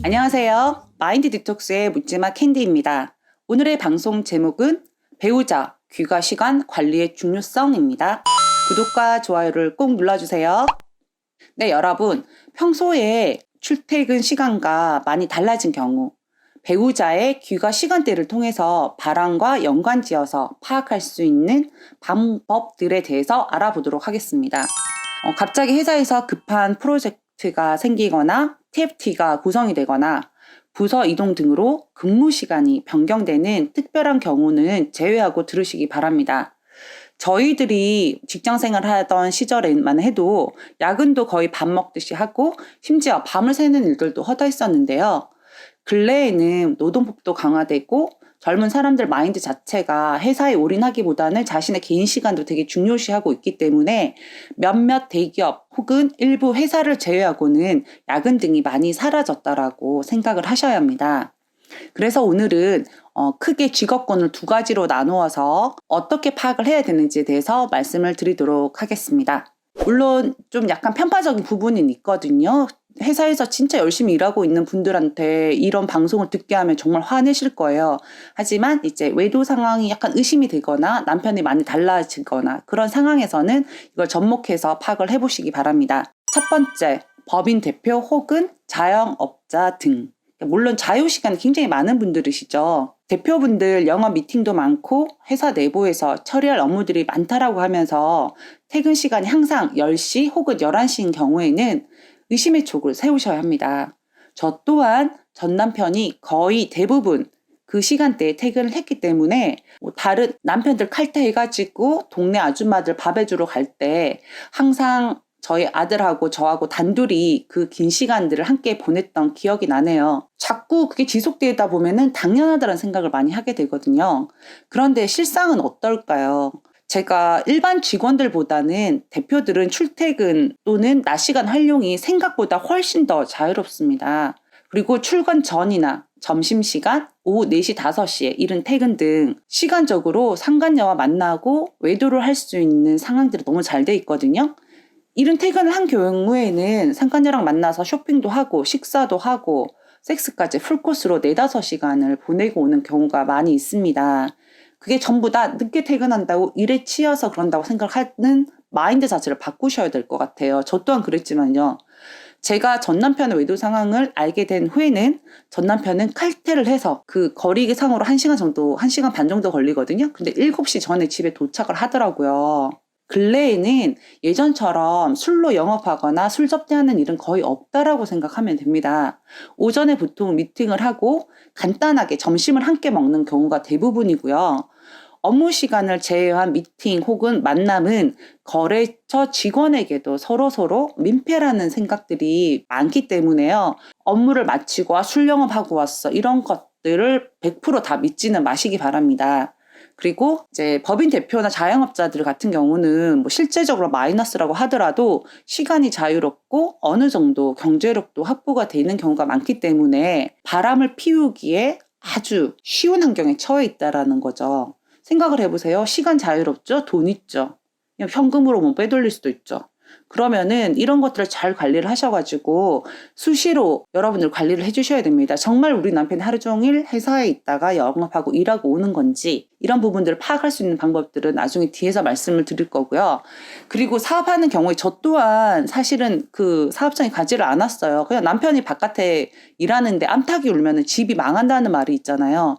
안녕하세요. 마인드 디톡스의 묻지마 캔디입니다. 오늘의 방송 제목은 배우자, 귀가 시간 관리의 중요성입니다. 구독과 좋아요를 꼭 눌러주세요. 네, 여러분. 평소에 출퇴근 시간과 많이 달라진 경우 배우자의 귀가 시간대를 통해서 발암과 연관지어서 파악할 수 있는 방법들에 대해서 알아보도록 하겠습니다. 갑자기 회사에서 급한 프로젝트가 생기거나 TFT가 구성이 되거나 부서 이동 등으로 근무 시간이 변경되는 특별한 경우는 제외하고 들으시기 바랍니다. 저희들이 직장 생활 하던 시절에만 해도 야근도 거의 밥 먹듯이 하고 심지어 밤을 새는 일들도 허다했었는데요. 근래에는 노동법도 강화되고 젊은 사람들 마인드 자체가 회사에 올인하기보다는 자신의 개인 시간도 되게 중요시하고 있기 때문에 몇몇 대기업 혹은 일부 회사를 제외하고는 야근 등이 많이 사라졌다라고 생각을 하셔야 합니다. 그래서 오늘은 크게 직업군을 두 가지로 나누어서 어떻게 파악을 해야 되는지에 대해서 말씀을 드리도록 하겠습니다. 물론 좀 약간 편파적인 부분은 있거든요. 회사에서 진짜 열심히 일하고 있는 분들한테 이런 방송을 듣게 하면 정말 화내실 거예요. 하지만 이제 외도 상황이 약간 의심이 되거나 남편이 많이 달라지거나 그런 상황에서는 이걸 접목해서 파악을 해보시기 바랍니다. 첫 번째, 법인 대표 혹은 자영업자 등. 물론 자유시간이 굉장히 많은 분들이시죠. 대표분들 영업 미팅도 많고 회사 내부에서 처리할 업무들이 많다라고 하면서 퇴근 시간이 항상 10시 혹은 11시인 경우에는 의심의 촉을 세우셔야 합니다. 저 또한 전 남편이 거의 대부분 그 시간대에 퇴근을 했기 때문에 다른 남편들 칼퇴해가지고 동네 아줌마들 밥 해주러 갈 때 항상 저희 아들하고 저하고 단둘이 그 긴 시간들을 함께 보냈던 기억이 나네요. 자꾸 그게 지속되다 보면은 당연하다는 생각을 많이 하게 되거든요. 그런데 실상은 어떨까요? 제가 일반 직원들보다는 대표들은 출퇴근 또는 낮 시간 활용이 생각보다 훨씬 더 자유롭습니다. 그리고 출근 전이나 점심시간, 오후 4시, 5시에 이른 퇴근 등 시간적으로 상간녀와 만나고 외도를 할 수 있는 상황들이 너무 잘 돼 있거든요. 이른 퇴근을 한 경우에는 상간녀랑 만나서 쇼핑도 하고 식사도 하고 섹스까지 풀코스로 4, 5시간을 보내고 오는 경우가 많이 있습니다. 그게 전부 다 늦게 퇴근한다고 일에 치여서 그런다고 생각하는 마인드 자체를 바꾸셔야 될 것 같아요. 저 또한 그랬지만요. 제가 전 남편의 외도 상황을 알게 된 후에는 전 남편은 칼퇴를 해서 그 거리상으로 1시간 반 정도 걸리거든요. 근데 7시 전에 집에 도착을 하더라고요. 근래에는 예전처럼 술로 영업하거나 술 접대하는 일은 거의 없다라고 생각하면 됩니다. 오전에 보통 미팅을 하고 간단하게 점심을 함께 먹는 경우가 대부분이고요. 업무 시간을 제외한 미팅 혹은 만남은 거래처 직원에게도 서로서로 민폐라는 생각들이 많기 때문에요. 업무를 마치고 술 영업하고 왔어. 이런 것들을 100% 다 믿지는 마시기 바랍니다. 그리고 이제 법인 대표나 자영업자들 같은 경우는 뭐 실제적으로 마이너스라고 하더라도 시간이 자유롭고 어느 정도 경제력도 확보가 되는 경우가 많기 때문에 바람을 피우기에 아주 쉬운 환경에 처해 있다라는 거죠. 생각을 해보세요. 시간 자유롭죠? 돈 있죠? 그냥 현금으로 뭐 빼돌릴 수도 있죠. 그러면은 이런 것들을 잘 관리를 하셔가지고 수시로 여러분들 관리를 해주셔야 됩니다. 정말 우리 남편이 하루 종일 회사에 있다가 영업하고 일하고 오는 건지 이런 부분들을 파악할 수 있는 방법들은 나중에 뒤에서 말씀을 드릴 거고요. 그리고 사업하는 경우에 저 또한 사실은 그 사업장에 가지를 않았어요. 그냥 남편이 바깥에 일하는데 암탉이 울면은 집이 망한다는 말이 있잖아요.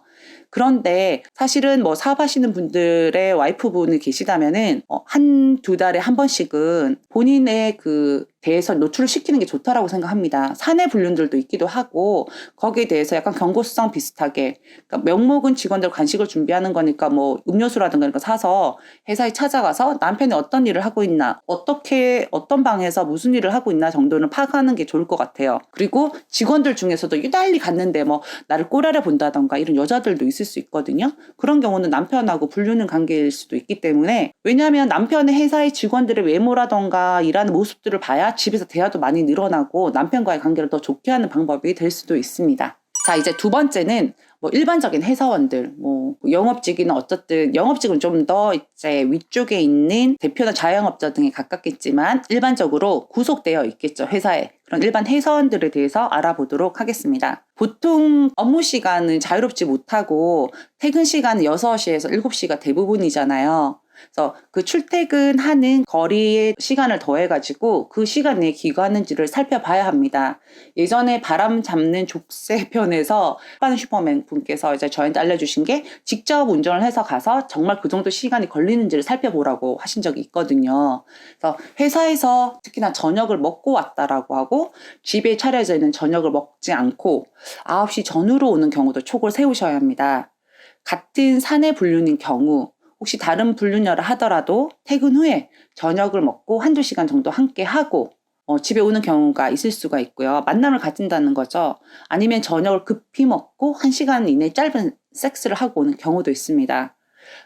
그런데 사실은 뭐 사업하시는 분들의 와이프분이 계시다면은 한두 달에 한 번씩은 본인의 그 대해서 노출을 시키는 게 좋다라고 생각합니다. 사내 불륜들도 있기도 하고 거기에 대해서 약간 경고성 비슷하게 그러니까 명목은 직원들 간식을 준비하는 거니까 뭐 음료수라든가 이런 거 사서 회사에 찾아가서 남편이 어떤 일을 하고 있나 어떻게 어떤 방에서 무슨 일을 하고 있나 정도는 파악하는 게 좋을 것 같아요. 그리고 직원들 중에서도 유달리 갔는데 뭐 나를 꼬라려 본다던가 이런 여자들도 있을 수 있거든요. 그런 경우는 남편하고 불륜의 관계일 수도 있기 때문에 왜냐하면 남편의 회사의 직원들의 외모라던가 일하는 모습들을 봐야 집에서 대화도 많이 늘어나고 남편과의 관계를 더 좋게 하는 방법이 될 수도 있습니다. 자, 이제 두 번째는 뭐 일반적인 회사원들, 뭐 영업직이나 어쨌든 영업직은 좀 더 이제 위쪽에 있는 대표나 자영업자 등에 가깝겠지만 일반적으로 구속되어 있겠죠, 회사에. 그런 일반 회사원들에 대해서 알아보도록 하겠습니다. 보통 업무 시간은 자유롭지 못하고 퇴근 시간은 6시에서 7시가 대부분이잖아요. 그래서 그 출퇴근하는 거리의 시간을 더해가지고 그 시간 내에 귀가하는지를 살펴봐야 합니다. 예전에 바람 잡는 족쇄 편에서 스파는 슈퍼맨 분께서 이제 저한테 알려주신 게 직접 운전을 해서 가서 정말 그 정도 시간이 걸리는지를 살펴보라고 하신 적이 있거든요. 그래서 회사에서 특히나 저녁을 먹고 왔다라고 하고 집에 차려져 있는 저녁을 먹지 않고 9시 전후로 오는 경우도 촉을 세우셔야 합니다. 같은 사내 분류인 경우 혹시 다른 분류녀를 하더라도 퇴근 후에 저녁을 먹고 한두 시간 정도 함께 하고 집에 오는 경우가 있을 수가 있고요. 만남을 가진다는 거죠. 아니면 저녁을 급히 먹고 1시간 이내 짧은 섹스를 하고 오는 경우도 있습니다.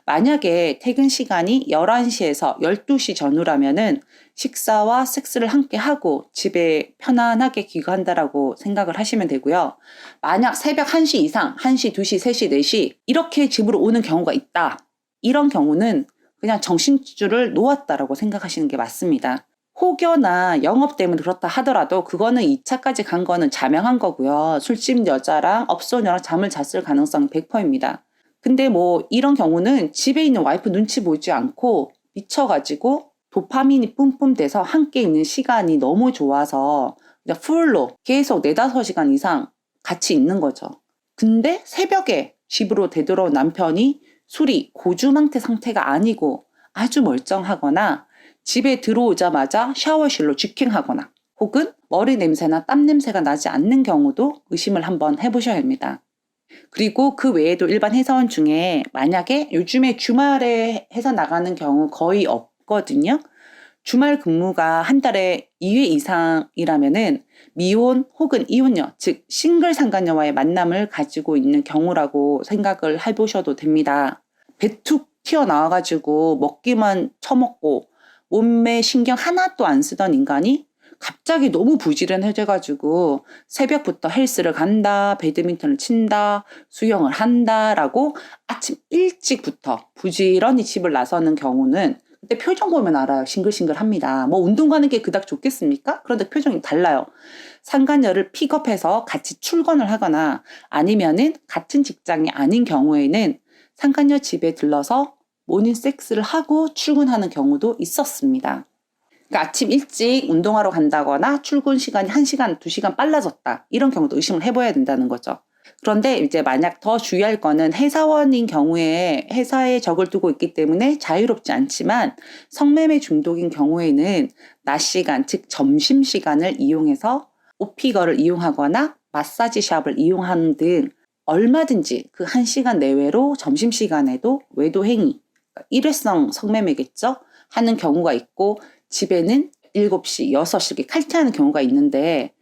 만약에 퇴근 시간이 11시에서 12시 전후라면은 식사와 섹스를 함께 하고 집에 편안하게 귀가한다라고 생각을 하시면 되고요. 만약 새벽 1시 이상, 1시, 2시, 3시, 4시 이렇게 집으로 오는 경우가 있다. 이런 경우는 그냥 정신줄을 놓았다라고 생각하시는 게 맞습니다. 혹여나 영업 때문에 그렇다 하더라도 그거는 2차까지 간 거는 자명한 거고요. 술집 여자랑 업소녀랑 잠을 잤을 가능성이 100%입니다. 근데 뭐 이런 경우는 집에 있는 와이프 눈치 보지 않고 미쳐가지고 도파민이 뿜뿜 돼서 함께 있는 시간이 너무 좋아서 그냥 풀로 계속 4-5시간 이상 같이 있는 거죠. 근데 새벽에 집으로 되돌아온 남편이 술이 고주망태 상태가 아니고 아주 멀쩡하거나 집에 들어오자마자 샤워실로 직행하거나 혹은 머리 냄새나 땀 냄새가 나지 않는 경우도 의심을 한번 해보셔야 합니다. 그리고 그 외에도 일반 회사원 중에 만약에 요즘에 주말에 회사 나가는 경우 거의 없거든요. 주말 근무가 한 달에 2회 이상이라면은 미혼 혹은 이혼녀, 즉 싱글 상간녀와의 만남을 가지고 있는 경우라고 생각을 해보셔도 됩니다. 배툭 튀어나와가지고 먹기만 처먹고 몸매 신경 하나도 안 쓰던 인간이 갑자기 너무 부지런해져가지고 새벽부터 헬스를 간다, 배드민턴을 친다, 수영을 한다라고 아침 일찍부터 부지런히 집을 나서는 경우는 그때 표정 보면 알아요. 싱글싱글합니다. 뭐 운동 가는 게 그닥 좋겠습니까? 그런데 표정이 달라요. 상간녀를 픽업해서 같이 출근을 하거나 아니면은 같은 직장이 아닌 경우에는 상간녀 집에 들러서 모닝 섹스를 하고 출근하는 경우도 있었습니다. 그러니까 아침 일찍 운동하러 간다거나 출근 시간이 1시간, 2시간 빨라졌다. 이런 경우도 의심을 해봐야 된다는 거죠. 그런데 이제 만약 더 주의할 거는 회사원인 경우에 회사에 적을 두고 있기 때문에 자유롭지 않지만 성매매 중독인 경우에는 낮 시간, 즉 점심시간을 이용해서 오피거를 이용하거나 마사지 샵을 이용하는 등 얼마든지 그 1시간 내외로 점심시간에도 외도행위, 일회성 성매매겠죠? 하는 경우가 있고 집에는 7시, 6시 이렇게 칼퇴하는 경우가 있는데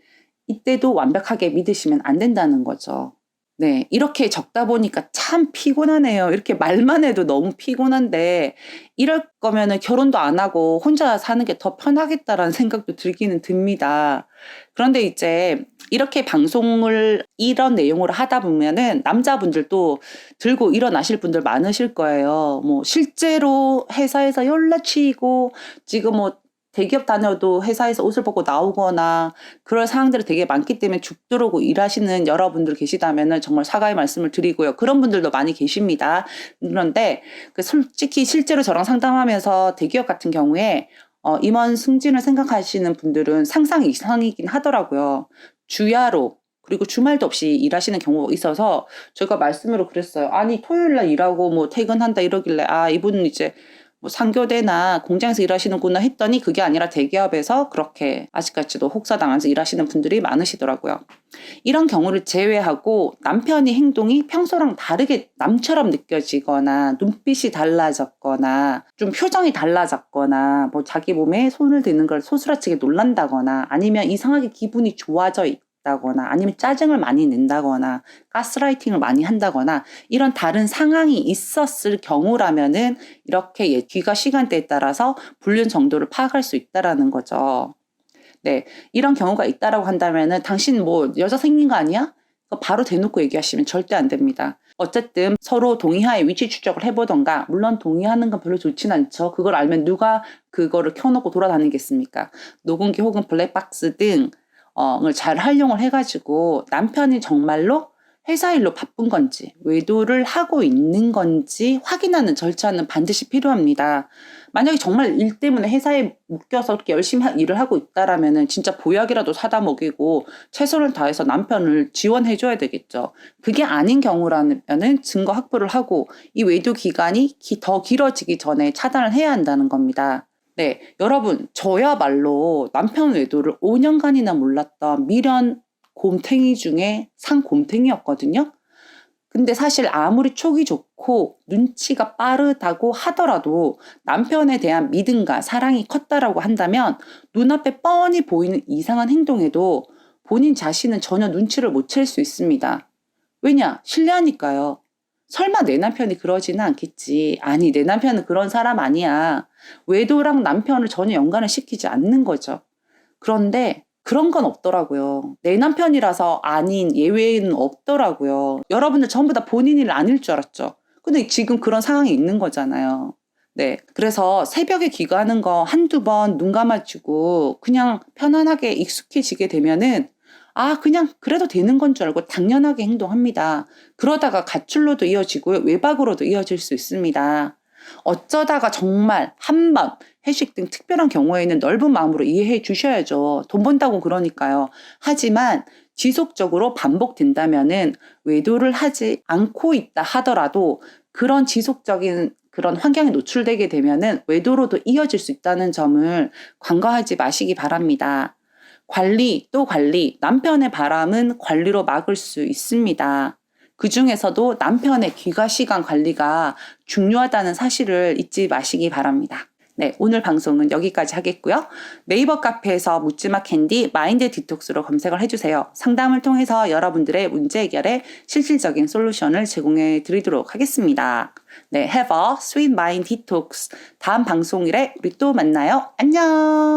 이때도 완벽하게 믿으시면 안 된다는 거죠. 네, 이렇게 적다 보니까 참 피곤하네요. 이렇게 말만 해도 너무 피곤한데 이럴 거면은 결혼도 안 하고 혼자 사는 게 더 편하겠다라는 생각도 들기는 듭니다. 그런데 이제 이렇게 방송을 이런 내용으로 하다 보면은 남자분들도 들고 일어나실 분들 많으실 거예요. 뭐 실제로 회사에서 연락치고 지금 뭐 대기업 다녀도 회사에서 옷을 벗고 나오거나 그럴 상황들이 되게 많기 때문에 죽도록 일하시는 여러분들 계시다면 정말 사과의 말씀을 드리고요. 그런 분들도 많이 계십니다. 그런데 솔직히 실제로 저랑 상담하면서 대기업 같은 경우에 임원 승진을 생각하시는 분들은 상상 이상이긴 하더라고요. 주야로 그리고 주말도 없이 일하시는 경우가 있어서 제가 말씀으로 그랬어요. 아니 토요일날 일하고 뭐 퇴근한다 이러길래 이분은 이제 뭐 상교대나 공장에서 일하시는구나 했더니 그게 아니라 대기업에서 그렇게 아직까지도 혹사당하면서 일하시는 분들이 많으시더라고요. 이런 경우를 제외하고 남편의 행동이 평소랑 다르게 남처럼 느껴지거나 눈빛이 달라졌거나 좀 표정이 달라졌거나 뭐 자기 몸에 손을 대는 걸 소스라치게 놀란다거나 아니면 이상하게 기분이 좋아져 있다거나 아니면 짜증을 많이 낸다거나 가스라이팅을 많이 한다거나 이런 다른 상황이 있었을 경우라면은 이렇게 귀가 시간대에 따라서 불륜 정도를 파악할 수 있다라는 거죠. 네, 이런 경우가 있다라고 한다면은 당신 뭐 여자 생긴 거 아니야? 바로 대놓고 얘기하시면 절대 안 됩니다. 어쨌든 서로 동의하에 위치 추적을 해보던가, 물론 동의하는 건 별로 좋진 않죠. 그걸 알면 누가 그거를 켜놓고 돌아다니겠습니까? 녹음기 혹은 블랙박스 등을 잘 활용을 해가지고 남편이 정말로 회사 일로 바쁜 건지 외도를 하고 있는 건지 확인하는 절차는 반드시 필요합니다. 만약에 정말 일 때문에 회사에 묶여서 그렇게 열심히 일을 하고 있다라면은 진짜 보약이라도 사다 먹이고 최선을 다해서 남편을 지원해줘야 되겠죠. 그게 아닌 경우라면은 증거 확보를 하고 이 외도 기간이 더 길어지기 전에 차단을 해야 한다는 겁니다. 네, 여러분, 저야말로 남편 외도를 5년간이나 몰랐던 미련 곰탱이 중에 상곰탱이였거든요. 근데 사실 아무리 촉이 좋고 눈치가 빠르다고 하더라도 남편에 대한 믿음과 사랑이 컸다라고 한다면 눈앞에 뻔히 보이는 이상한 행동에도 본인 자신은 전혀 눈치를 못 챌 수 있습니다. 왜냐? 신뢰하니까요. 설마 내 남편이 그러지는 않겠지. 아니, 내 남편은 그런 사람 아니야. 외도랑 남편을 전혀 연관을 시키지 않는 거죠. 그런데 그런 건 없더라고요. 내 남편이라서 아닌 예외는 없더라고요. 여러분들 전부 다 본인 일 아닐 줄 알았죠. 근데 지금 그런 상황이 있는 거잖아요. 네. 그래서 새벽에 귀가하는 거 한두 번 눈 감아주고 그냥 편안하게 익숙해지게 되면은 그냥 그래도 되는 건 줄 알고 당연하게 행동합니다. 그러다가 가출로도 이어지고요. 외박으로도 이어질 수 있습니다. 어쩌다가 정말 한 번 회식 등 특별한 경우에는 넓은 마음으로 이해해 주셔야죠. 돈 번다고 그러니까요. 하지만 지속적으로 반복된다면은 외도를 하지 않고 있다 하더라도 그런 지속적인 그런 환경에 노출되게 되면은 외도로도 이어질 수 있다는 점을 간과하지 마시기 바랍니다. 관리 또 관리, 남편의 바람은 관리로 막을 수 있습니다. 그 중에서도 남편의 귀가 시간 관리가 중요하다는 사실을 잊지 마시기 바랍니다. 네, 오늘 방송은 여기까지 하겠고요. 네이버 카페에서 묻지마 캔디 마인드 디톡스로 검색을 해주세요. 상담을 통해서 여러분들의 문제 해결에 실질적인 솔루션을 제공해 드리도록 하겠습니다. 네, have a sweet mind detox. 다음 방송일에 우리 또 만나요. 안녕!